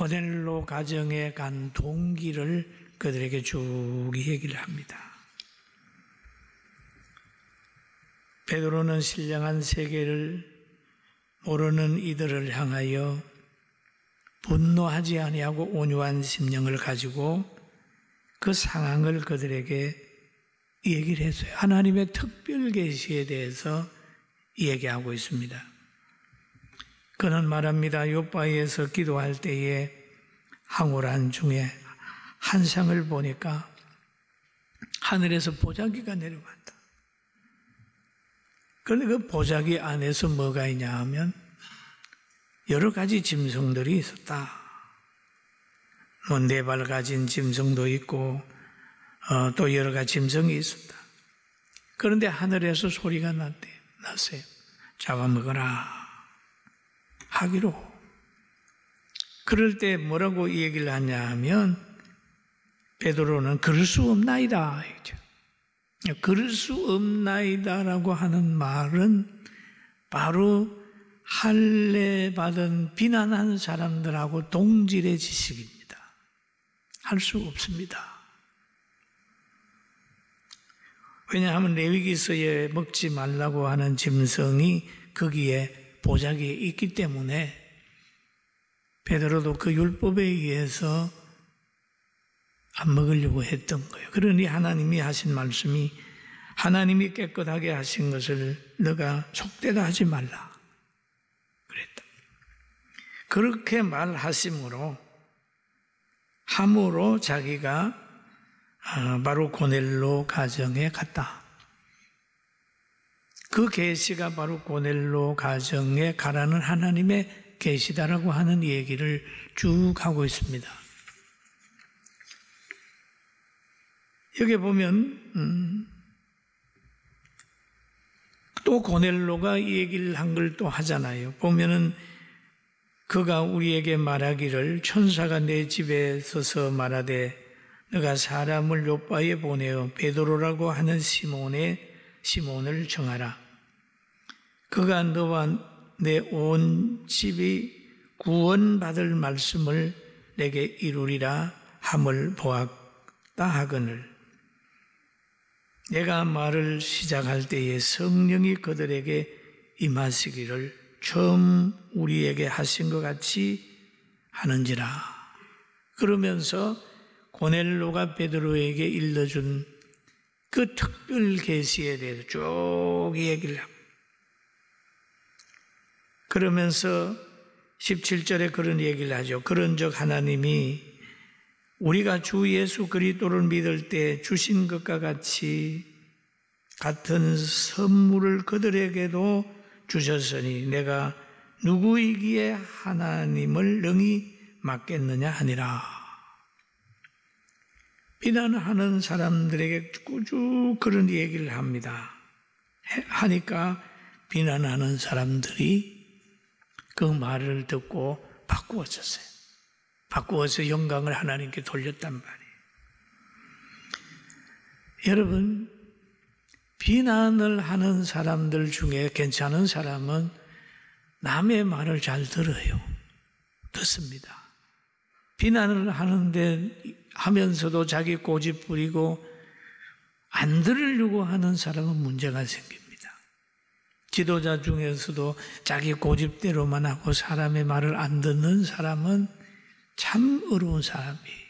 고넬로 가정에 간 동기를 그들에게 쭉 얘기를 합니다. 베드로는 신령한 세계를 모르는 이들을 향하여 분노하지 아니하고 온유한 심령을 가지고 그 상황을 그들에게 얘기를 했어요. 하나님의 특별 계시에 대해서 얘기하고 있습니다. 그는 말합니다. 요바에서 기도할 때에 황홀한 중에 한상을 보니까 하늘에서 보자기가 내려간다. 그런데 그 보자기 안에서 뭐가 있냐 하면 여러 가지 짐승들이 있었다. 뭐 4발 가진 짐승도 있고 또 여러 가지 짐승이 있었다. 그런데 하늘에서 소리가 났어요. 잡아먹어라 하기로. 그럴 때 뭐라고 얘기를 하냐 하면 베드로는 그럴 수 없나이다. 그럴 수 없나이다라고 하는 말은 바로 할례 받은 비난한 사람들하고 동질의 지식입니다. 할 수 없습니다. 왜냐하면 레위기서에 먹지 말라고 하는 짐승이 거기에 보자기에 있기 때문에 베드로도 그 율법에 의해서 안 먹으려고 했던 거예요. 그러니 하나님이 하신 말씀이 하나님이 깨끗하게 하신 것을 너가 속되다 하지 말라 그랬다. 그렇게 말하심으로 함으로 자기가 바로 고넬로 가정에 갔다. 그 계시가 바로 고넬로 가정에 가라는 하나님의 계시다라고 하는 얘기를 쭉 하고 있습니다. 여기 보면 또 고넬로가 이 얘기를 한 걸 또 하잖아요. 보면은 그가 우리에게 말하기를 천사가 내 집에 서서 말하되 너가 사람을 요바에 보내어 베드로라고 하는 시몬을 정하라. 그가 너와 내 온 집이 구원받을 말씀을 내게 이루리라 함을 보았다 하거늘 내가 말을 시작할 때에 성령이 그들에게 임하시기를 처음 우리에게 하신 것 같이 하는지라. 그러면서 고넬로가 베드로에게 일러준 그 특별 계시에 대해서 쭉 얘기를 합니다. 그러면서 17절에 그런 얘기를 하죠. 그런즉 하나님이 우리가 주 예수 그리스도를 믿을 때 주신 것과 같은 선물을 그들에게도 주셨으니 내가 누구이기에 하나님을 능히 맡겠느냐 하니라. 비난하는 사람들에게 꾸준히 그런 얘기를 합니다. 하니까 비난하는 사람들이 그 말을 듣고 바꾸어졌어요. 바꾸어서 영광을 하나님께 돌렸단 말이에요. 여러분, 비난을 하는 사람들 중에 괜찮은 사람은 남의 말을 잘 들어요. 듣습니다. 비난을 하면서도 자기 고집 부리고 안 들으려고 하는 사람은 문제가 생깁니다. 지도자 중에서도 자기 고집대로만 하고 사람의 말을 안 듣는 사람은 참 어려운 사람이에요.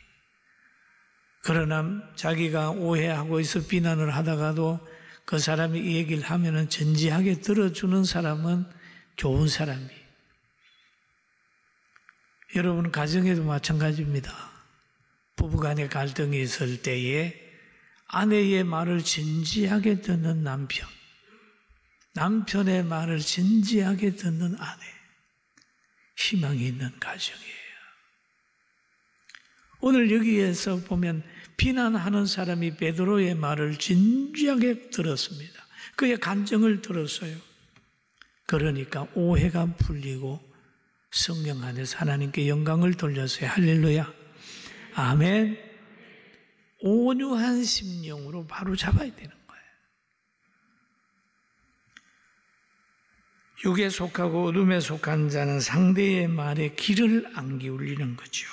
그러나 자기가 오해하고 있어 비난을 하다가도 그 사람이 이 얘기를 하면은 진지하게 들어주는 사람은 좋은 사람이에요. 여러분, 가정에도 마찬가지입니다. 부부간에 갈등이 있을 때에 아내의 말을 진지하게 듣는 남편, 남편의 말을 진지하게 듣는 아내, 희망이 있는 가정이에요. 오늘 여기에서 보면 비난하는 사람이 베드로의 말을 진지하게 들었습니다. 그의 감정을 들었어요. 그러니까 오해가 풀리고 성령 안에서 하나님께 영광을 돌렸어요. 할렐루야. 아멘. 온유한 심령으로 바로 잡아야 되는 거예요. 육에 속하고 어둠에 속한 자는 상대의 말에 귀를 안 기울이는 거죠.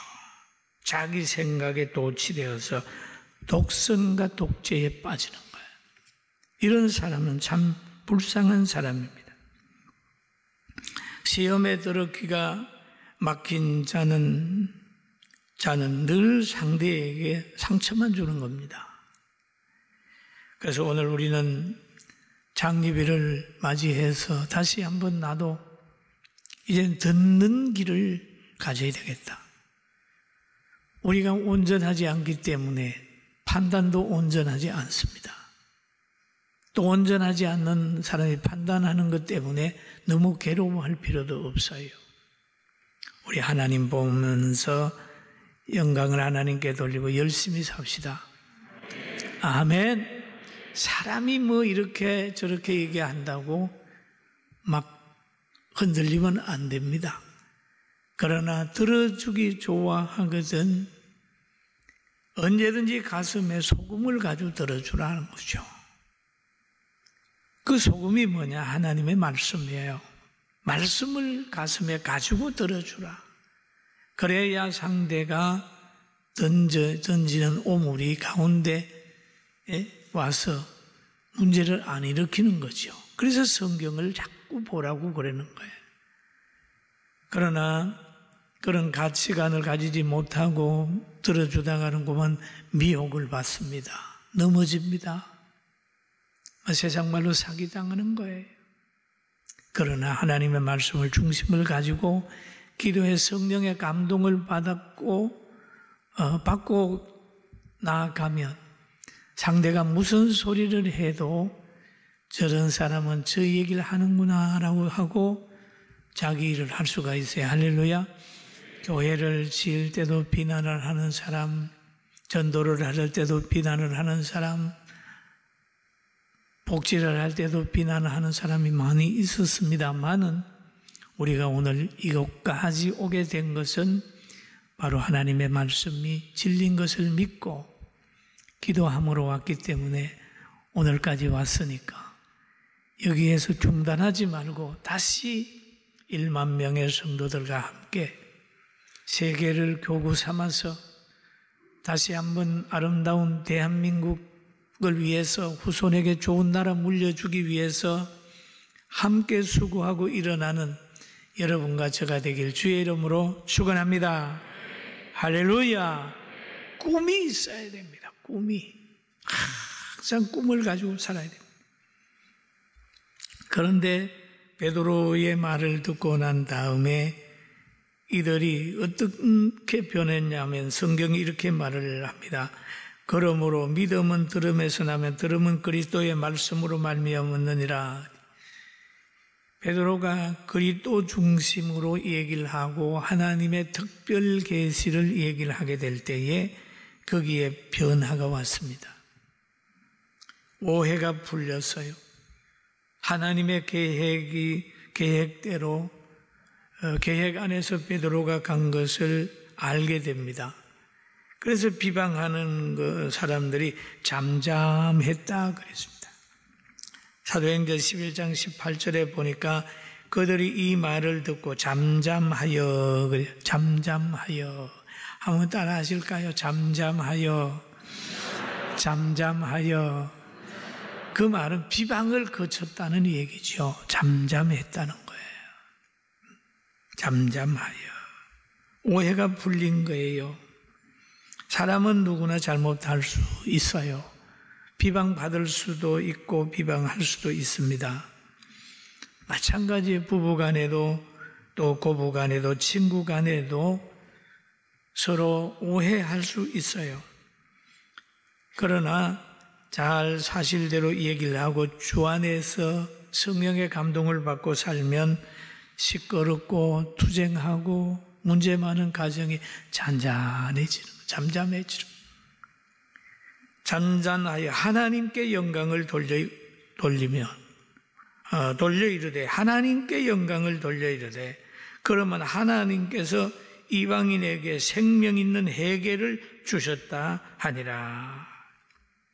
자기 생각에 도취되어서 독선과 독재에 빠지는 거예요. 이런 사람은 참 불쌍한 사람입니다. 시험에 들어 귀가 막힌 자는 늘 상대에게 상처만 주는 겁니다. 그래서 오늘 우리는 장립일을 맞이해서 다시 한번 나도 이제 듣는 길을 가져야 되겠다. 우리가 온전하지 않기 때문에 판단도 온전하지 않습니다. 또 온전하지 않는 사람이 판단하는 것 때문에 너무 괴로워할 필요도 없어요. 우리 하나님 보면서 영광을 하나님께 돌리고 열심히 삽시다. 아멘. 사람이 뭐 이렇게 저렇게 얘기한다고 막 흔들리면 안 됩니다. 그러나 들어주기 좋아하거든 언제든지 가슴에 소금을 가지고 들어주라는 거죠. 그 소금이 뭐냐? 하나님의 말씀이에요. 말씀을 가슴에 가지고 들어주라. 그래야 상대가 던지는 오물이 가운데 와서 문제를 안 일으키는 거죠. 그래서 성경을 자꾸 보라고 그러는 거예요. 그러나 그런 가치관을 가지지 못하고 들어주다가는 그만 미혹을 받습니다. 넘어집니다. 세상 말로 사기당하는 거예요. 그러나 하나님의 말씀을 중심을 가지고 기도해 성령의 감동을 받고 나아가면 상대가 무슨 소리를 해도 저런 사람은 저 얘기를 하는구나 라고 하고 자기 일을 할 수가 있어요. 할렐루야. 교회를 지을 때도 비난을 하는 사람, 전도를 할 때도 비난을 하는 사람, 복지를 할 때도 비난을 하는 사람이 많이 있었습니다만은 우리가 오늘 이곳까지 오게 된 것은 바로 하나님의 말씀이 진리인 것을 믿고 기도함으로 왔기 때문에 오늘까지 왔으니까 여기에서 중단하지 말고 다시 1만 명의 성도들과 함께 세계를 교구 삼아서 다시 한번 아름다운 대한민국을 위해서 후손에게 좋은 나라 물려주기 위해서 함께 수고하고 일어나는 여러분과 저가 되길 주의 이름으로 축원합니다. 할렐루야. 꿈이 있어야 됩니다. 꿈이. 항상 꿈을 가지고 살아야 됩니다. 그런데 베드로의 말을 듣고 난 다음에 이들이 어떻게 변했냐면 성경이 이렇게 말을 합니다. 그러므로 믿음은 들음에서 나면 들음은 그리스도의 말씀으로 말미암았느니라. 베드로가 그리스도 중심으로 얘기를 하고 하나님의 특별 계시를 얘기를 하게 될 때에 거기에 변화가 왔습니다. 오해가 풀렸어요. 하나님의 계획대로 계획 안에서 베드로가 간 것을 알게 됩니다. 그래서 비방하는 사람들이 잠잠했다 그랬습니다. 사도행전 11장 18절에 보니까 그들이 이 말을 듣고 잠잠하여 그래요. 잠잠하여. 한번 따라 하실까요? 잠잠하여. 잠잠하여. 그 말은 비방을 거쳤다는 얘기죠. 잠잠했다는 거예요. 잠잠하여. 오해가 풀린 거예요. 사람은 누구나 잘못할 수 있어요. 비방받을 수도 있고 비방할 수도 있습니다. 마찬가지 부부간에도 또 고부간에도 친구간에도 서로 오해할 수 있어요. 그러나 잘 사실대로 얘기를 하고 주 안에서 성령의 감동을 받고 살면 시끄럽고 투쟁하고 문제 많은 가정이 잔잔해지는 거예요. 잠잠해지는 거예요. 잔잔하여 하나님께 영광을 돌려 이르되 하나님께 영광을 돌려 이르되 그러면 하나님께서 이방인에게 생명 있는 회개를 주셨다 하니라.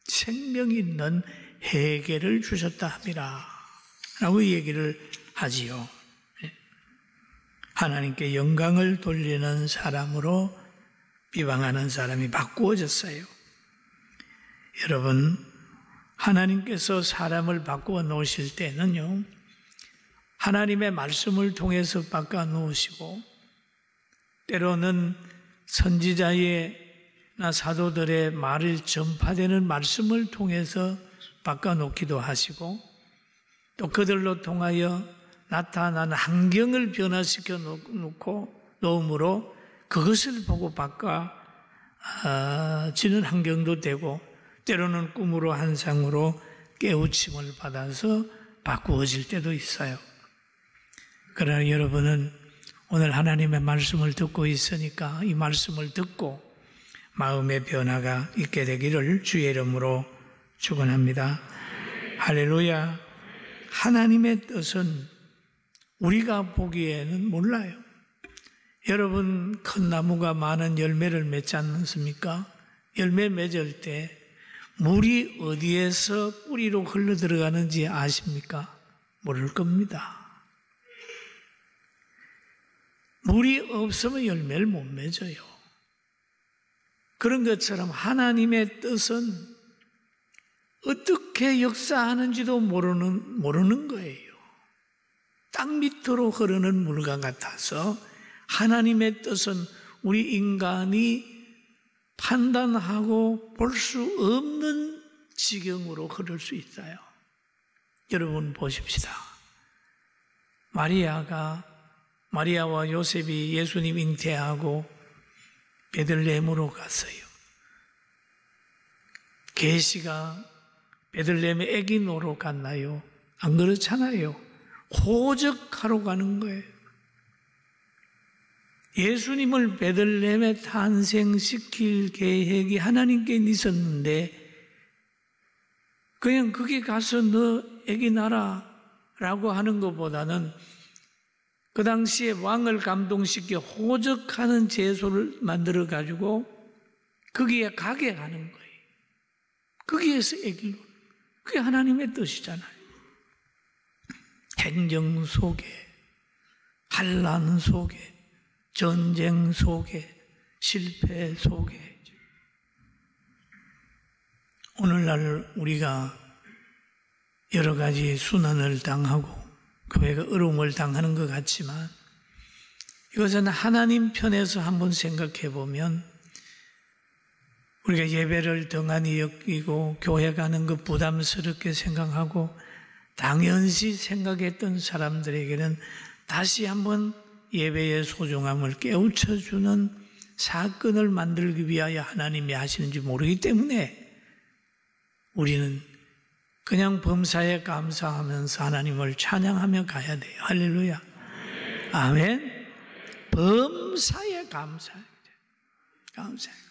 생명 있는 회개를 주셨다 함이라 라고 얘기를 하지요. 하나님께 영광을 돌리는 사람으로 비방하는 사람이 바꾸어졌어요. 여러분, 하나님께서 사람을 바꾸어 놓으실 때는요, 하나님의 말씀을 통해서 바꿔 놓으시고, 때로는 선지자나 사도들의 말을 전파되는 말씀을 통해서 바꿔 놓기도 하시고, 또 그들로 통하여 나타난 환경을 변화시켜 놓음으로 그것을 보고 바꿔지는 환경도 되고, 때로는 꿈으로 환상으로 깨우침을 받아서 바꾸어질 때도 있어요. 그러나 여러분은 오늘 하나님의 말씀을 듣고 있으니까 이 말씀을 듣고 마음의 변화가 있게 되기를 주의 이름으로 축원합니다. 할렐루야. 하나님의 뜻은 우리가 보기에는 몰라요. 여러분, 큰 나무가 많은 열매를 맺지 않습니까? 열매 맺을 때 물이 어디에서 뿌리로 흘러 들어가는지 아십니까? 모를 겁니다. 물이 없으면 열매를 못 맺어요. 그런 것처럼 하나님의 뜻은 어떻게 역사하는지도 모르는 거예요. 땅 밑으로 흐르는 물과 같아서 하나님의 뜻은 우리 인간이 판단하고 볼 수 없는 지경으로 흐를 수 있어요. 여러분 보십시다. 마리아와 요셉이 예수님 잉태하고 베들레헴으로 갔어요. 계시가 베들레헴에 아기 놓으러 갔나요? 안 그렇잖아요. 호적하러 가는 거예요. 예수님을 베들레헴에 탄생시킬 계획이 하나님께 있었는데 그냥 거기 가서 너 아기 낳아라고 하는 것보다는 그 당시에 왕을 감동시켜 호적하는 제소를 만들어 가지고 거기에 가게 하는 거예요. 거기에서 아기를. 그게 하나님의 뜻이잖아요. 행정 속에, 환난 속에, 전쟁 속에, 실패 속에. 오늘날 우리가 여러 가지 순환을 당하고 교회가 어려움을 당하는 것 같지만 이것은 하나님 편에서 한번 생각해 보면 우리가 예배를 등한히 여기고 교회 가는 것 부담스럽게 생각하고 당연시 생각했던 사람들에게는 다시 한번 예배의 소중함을 깨우쳐주는 사건을 만들기 위하여 하나님이 하시는지 모르기 때문에 우리는 그냥 범사에 감사하면서 하나님을 찬양하며 가야 돼요. 할렐루야. 아멘. 범사에 감사해야 돼요. 감사해요.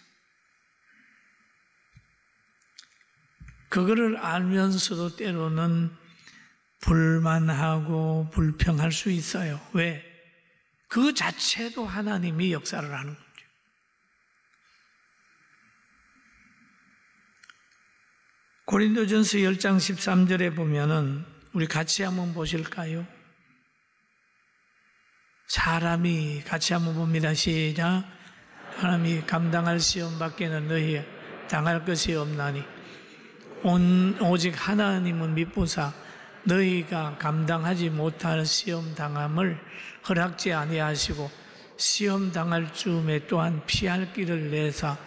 그거를 알면서도 때로는 불만하고 불평할 수 있어요. 왜? 그 자체도 하나님이 역사를 하는 거죠. 고린도전서 10장 13절에 보면은 우리 같이 한번 보실까요? 사람이 같이 한번 봅니다. 시작. 사람이 감당할 시험 밖에는 너희 당할 것이 없나니 오직 하나님은 미쁘사 너희가 감당하지 못할 시험 당함을 허락지 아니하시고 시험 당할 즈음에 또한 피할 길을 내사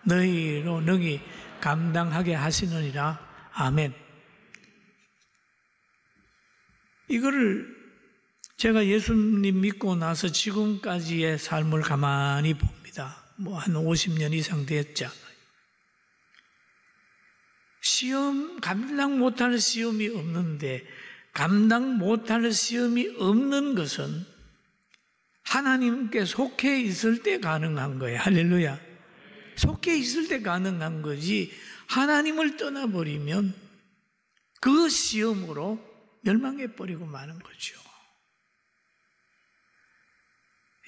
너희로 능히 감당하게 하시느니라. 아멘. 이거를 제가 예수님 믿고 나서 지금까지의 삶을 가만히 봅니다. 한 50년 이상 됐잖아요. 감당 못할 시험이 없는데 감당 못할 시험이 없는 것은 하나님께 속해 있을 때 가능한 거예요. 할렐루야. 속해 있을 때 가능한 거지 하나님을 떠나버리면 그 시험으로 멸망해버리고 마는 거죠.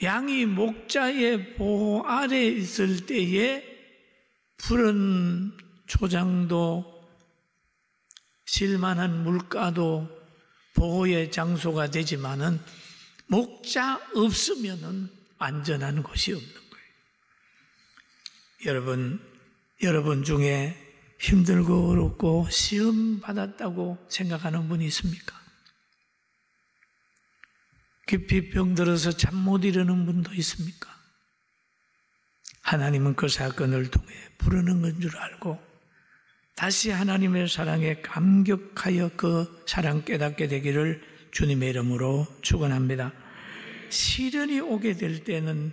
양이 목자의 보호 아래 있을 때에 푸른 초장도 실만한 물가도 보호의 장소가 되지만은 목자 없으면은 안전한 곳이 없는 거예요. 여러분 중에 힘들고 어렵고 시험 받았다고 생각하는 분이 있습니까? 깊이 병들어서 잠 못 이루는 분도 있습니까? 하나님은 그 사건을 통해 부르는 건 줄 알고 다시 하나님의 사랑에 감격하여 그 사랑 깨닫게 되기를 주님의 이름으로 축원합니다. 시련이 오게 될 때는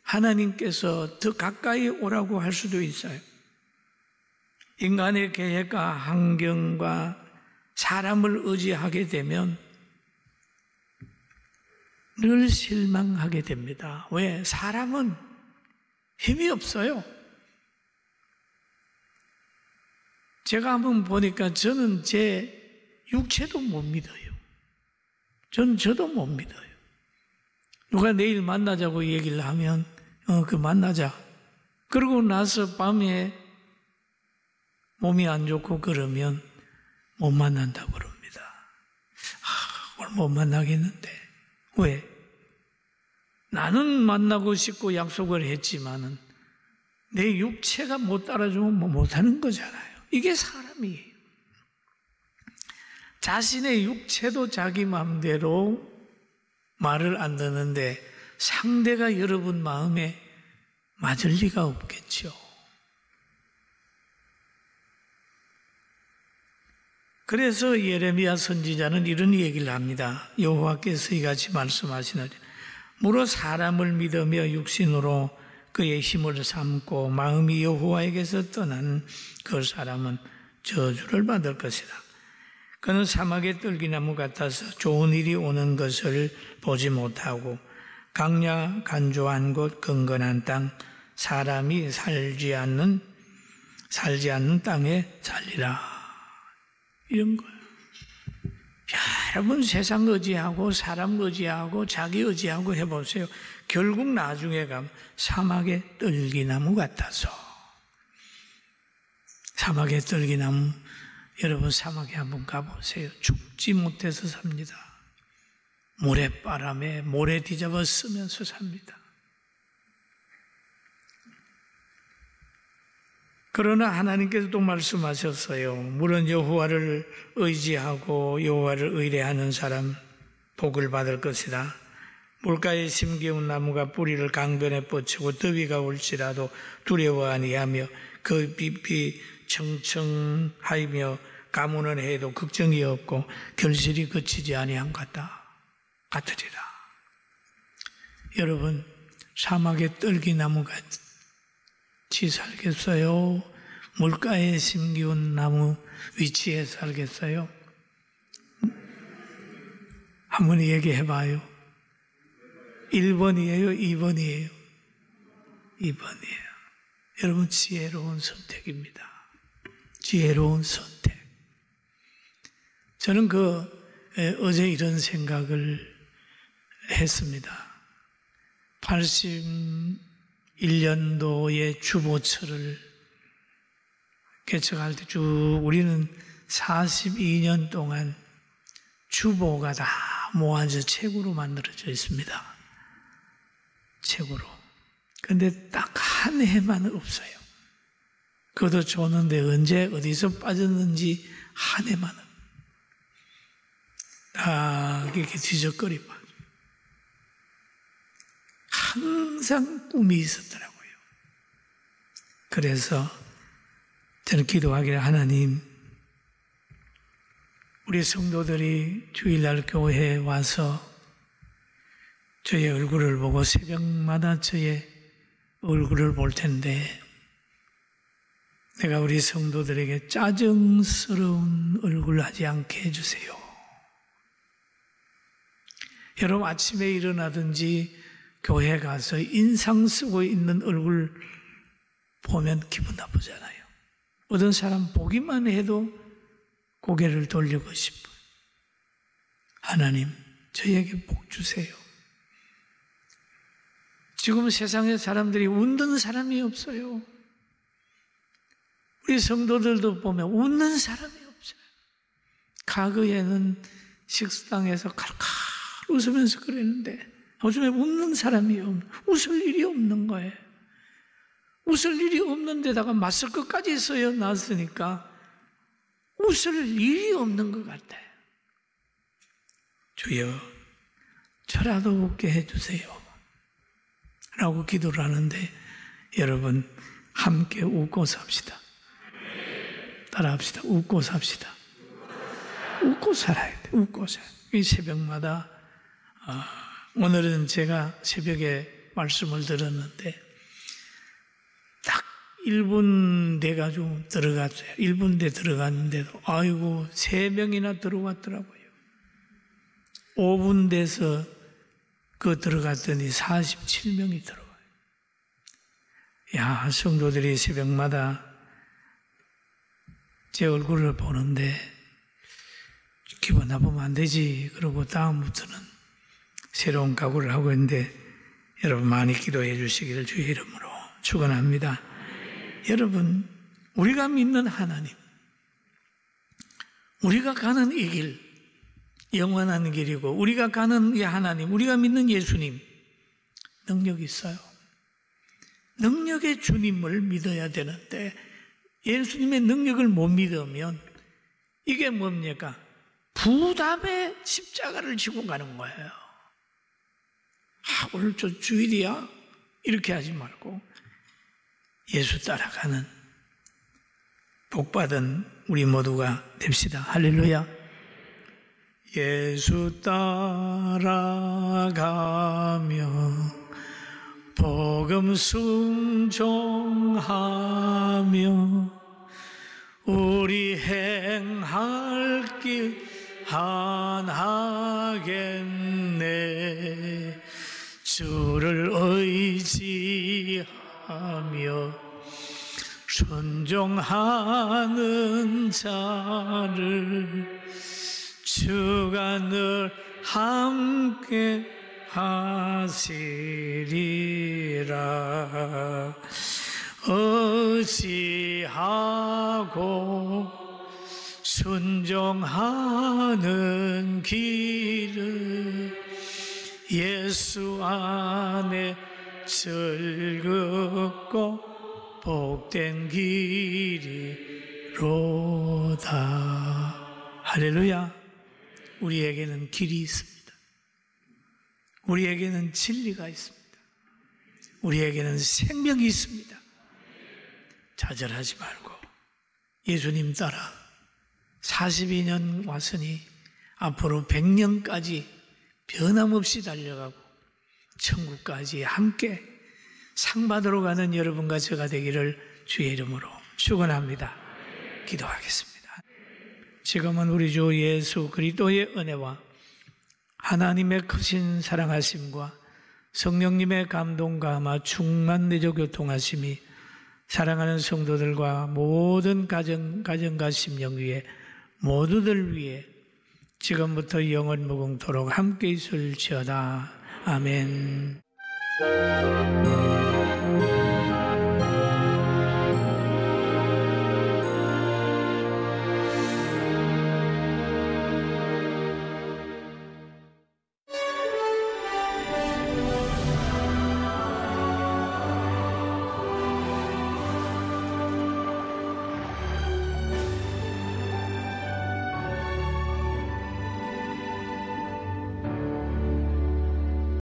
하나님께서 더 가까이 오라고 할 수도 있어요. 인간의 계획과 환경과 사람을 의지하게 되면 늘 실망하게 됩니다. 왜? 사람은 힘이 없어요. 제가 한번 보니까 저는 제 육체도 못 믿어요. 저도 못 믿어요. 누가 내일 만나자고 얘기를 하면 만나자. 그러고 나서 밤에 몸이 안 좋고 그러면 못 만난다고 그럽니다. 오늘 못 만나겠는데. 왜? 나는 만나고 싶고 약속을 했지만은 내 육체가 못 따라주면 못하는 거잖아요. 이게 사람이에요. 자신의 육체도 자기 마음대로 말을 안 듣는데 상대가 여러분 마음에 맞을 리가 없겠죠. 그래서 예레미야 선지자는 이런 얘기를 합니다. 여호와께서 이같이 말씀하시느니 무릇 사람을 믿으며 육신으로 그의 힘을 삼고 마음이 여호와에게서 떠난 그 사람은 저주를 받을 것이다. 그는 사막의 떨기나무 같아서 좋은 일이 오는 것을 보지 못하고 강야 간조한 곳 건건한 땅 사람이 살지 않는 땅에 살리라. 이런 거예요. 여러분 세상 의지하고 사람 의지하고 자기 의지하고 해보세요. 결국 나중에 가면 사막의 떨기나무 같아서. 사막의 떨기나무, 여러분 사막에 한번 가보세요. 죽지 못해서 삽니다. 모래바람에 모래 뒤잡아 쓰면서 삽니다. 그러나 하나님께서 또 말씀하셨어요. 물론 여호와를 의지하고 여호와를 의뢰하는 사람 복을 받을 것이다. 물가에 심겨운 나무가 뿌리를 강변에 뻗치고 더위가 올지라도 두려워 아니하며 그 빛이 청청하이며 가뭄을 해도 걱정이 없고 결실이 그치지 아니한 같으리라. 여러분 사막의 떨기나무 같이 살겠어요? 물가에 심기운 나무 위치에 살겠어요? 한번 얘기해봐요. 1번이에요? 2번이에요? 2번이에요. 여러분 지혜로운 선택입니다. 지혜로운 선택. 저는 어제 이런 생각을 했습니다. 81년도에 주보처를 개척할 때 우리는 42년 동안 주보가 다 모아져 책으로 만들어져 있습니다. 책으로. 근데 딱 한 해만 없어요. 그것도 줬는데 언제 어디서 빠졌는지 한 해만 딱 이렇게 뒤적거리 빠져. 항상 꿈이 있었더라고요. 그래서 저는 기도하기를 하나님, 우리 성도들이 주일날 교회에 와서 저의 얼굴을 보고 새벽마다 저의 얼굴을 볼 텐데 내가 우리 성도들에게 짜증스러운 얼굴 하지 않게 해주세요. 여러분 아침에 일어나든지 교회 가서 인상 쓰고 있는 얼굴 보면 기분 나쁘잖아요. 어떤 사람 보기만 해도 고개를 돌리고 싶어요. 하나님, 저에게 복 주세요. 지금 세상에 사람들이 웃는 사람이 없어요. 우리 성도들도 보면 웃는 사람이 없어요. 과거에는 식당에서 칼칼 웃으면서 그랬는데 요즘에 웃는 사람이 웃을 일이 없는 거예요. 웃을 일이 없는데다가 마스크까지 써야 놨으니까 웃을 일이 없는 것 같아요. 주여, 저라도 웃게 해주세요 라고 기도를 하는데, 여러분 함께 웃고 삽시다. 따라합시다. 웃고 삽시다. 웃고 살아야 돼. 웃고 살아야 돼. 이 새벽마다 오늘은 제가 새벽에 말씀을 들었는데 딱 1분 돼가지고 들어갔어요. 1분 돼 들어갔는데도 아이고 3명이나 들어왔더라고요. 5분 돼서 들어갔더니 47명이 들어와요. 야, 성도들이 새벽마다 제 얼굴을 보는데 기분 나쁘면 안 되지. 그러고 다음부터는 새로운 각오를 하고 있는데, 여러분 많이 기도해 주시기를 주의 이름으로 축원합니다. 여러분, 우리가 믿는 하나님, 우리가 가는 이 길, 영원한 길이고 우리가 가는 이 하나님, 우리가 믿는 예수님, 능력이 있어요. 능력의 주님을 믿어야 되는데 예수님의 능력을 못 믿으면 이게 뭡니까? 부담의 십자가를 지고 가는 거예요. 오늘 저 주일이야? 이렇게 하지 말고 예수 따라가는 복받은 우리 모두가 됩시다. 할렐루야. 예수 따라가며 복음 순종하며 우리 행할 길 하나겠네. 주를 의지하며 순종하는 자를 주가 늘 함께 하시리라. 의지하고 순종하는 길은 예수 안에 즐겁고 복된 길이로다. 할렐루야. 우리에게는 길이 있습니다. 우리에게는 진리가 있습니다. 우리에게는 생명이 있습니다. 좌절하지 말고 예수님 따라 42년 왔으니 앞으로 100년까지 변함없이 달려가고 천국까지 함께 상 받으러 가는 여러분과 제가 되기를 주의 이름으로 축원합니다. 기도하겠습니다. 지금은 우리 주 예수 그리스도의 은혜와 하나님의 크신 사랑하심과 성령님의 감동과 아마 충만내적 교통하심이 사랑하는 성도들과 모든 가정과 심령 위에 모두들 위해 지금부터 영원 무궁토록 함께 있을지어다. 아멘.